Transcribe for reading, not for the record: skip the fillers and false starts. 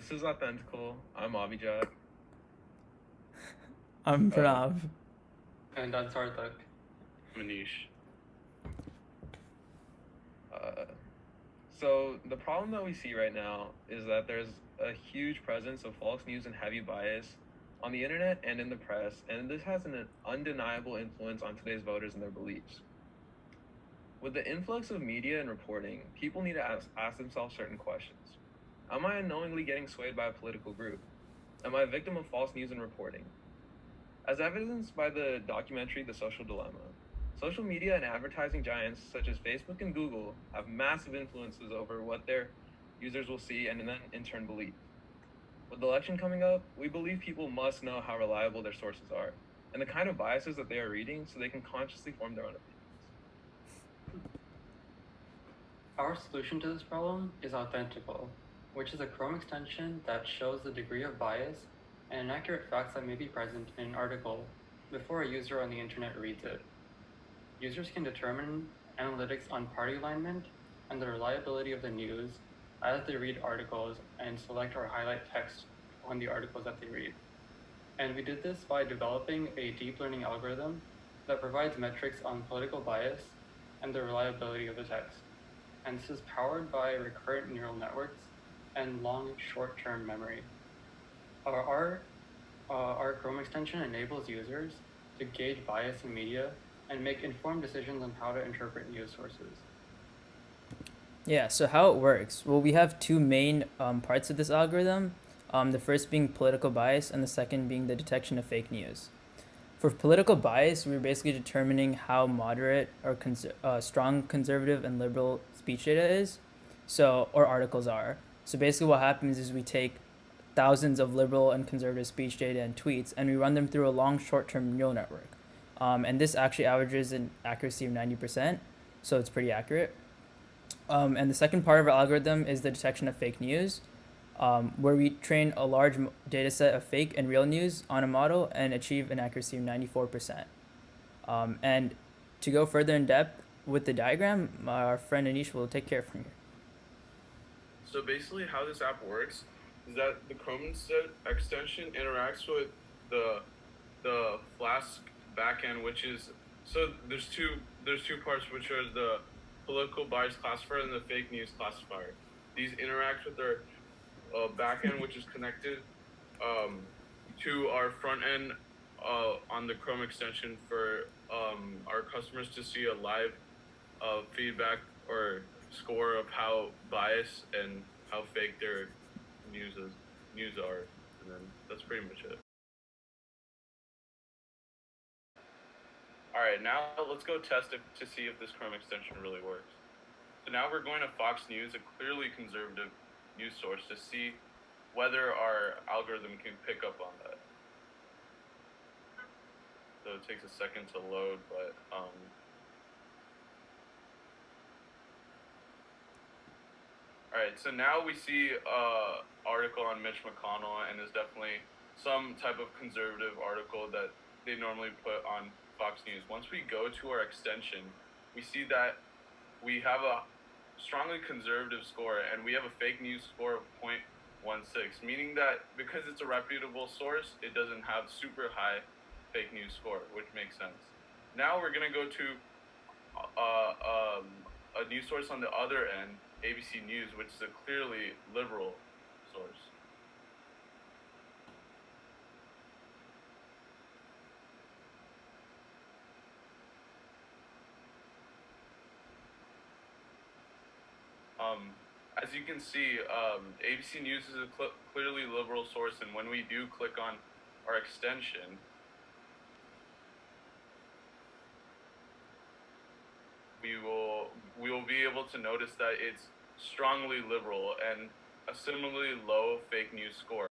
This is Authenticle. I'm Abhijat. I'm Uh, Pranav. And I'm Sarthak. Manish. uh, so the problem that we see right now is that there's a huge presence of false news and heavy bias on the internet and in the press, and this has an undeniable influence on today's voters and their beliefs. With the influx of media and reporting, people need to ask themselves certain questions. Am I unknowingly getting swayed by a political group? Am I a victim of false news and reporting? As evidenced by the documentary The Social Dilemma, social media and advertising giants such as Facebook and Google have massive influences over what their users will see and then in turn believe. With the election coming up, we believe people must know how reliable their sources are and the kind of biases that they are reading so they can consciously form their own opinions. Our solution to this problem is Authenticle, which is a Chrome extension that shows the degree of bias and inaccurate facts that may be present in an article before a user on the internet reads it. Users can determine analytics on party alignment and the reliability of the news as they read articles and select or highlight text on the articles that they read. And we did this by developing a deep learning algorithm that provides metrics on political bias and the reliability of the text. And this is powered by recurrent neural networks and long short-term memory. Our Chrome extension enables users to gauge bias in media and make informed decisions on how to interpret news sources. Yeah, so how it works? Well, we have two main parts of this algorithm. The first being political bias, and the second being the detection of fake news. For political bias, we're basically determining how moderate or strong conservative and liberal speech data is, or articles are. So basically, what happens is we take thousands of liberal and conservative speech data and tweets, and we run them through a long short-term neural network. And this actually averages an accuracy of 90%, so it's pretty accurate. And the second part of our algorithm is the detection of fake news, where we train a large data set of fake and real news on a model and achieve an accuracy of 94%. And to go further in depth with the diagram, our friend Anish will take care from here. So basically how this app works is that the Chrome extension interacts with the Flask backend, which is, so there's two parts, which are the political bias classifier and the fake news classifier. These interact with their backend, which is connected to our front end on the Chrome extension for our customers to see a live feedback or score of how biased and how fake their news are, and then that's pretty much it. All right, now let's go test it to see if this Chrome extension really works. So now we're going to Fox News, a clearly conservative news source, to see whether our algorithm can pick up on that. So it takes a second to load, but all right, so now we see an article on Mitch McConnell, and there's definitely some type of conservative article that they normally put on Fox News. Once we go to our extension, we see that we have a strongly conservative score, and we have a fake news score of 0.16, meaning that because it's a reputable source, it doesn't have super high fake news score, which makes sense. Now we're gonna go to a news source on the other end, ABC News, which is a clearly liberal source. As you can see, ABC News is a clearly liberal source, and when we do click on our extension, we will be able to notice that it's strongly liberal and a similarly low fake news score.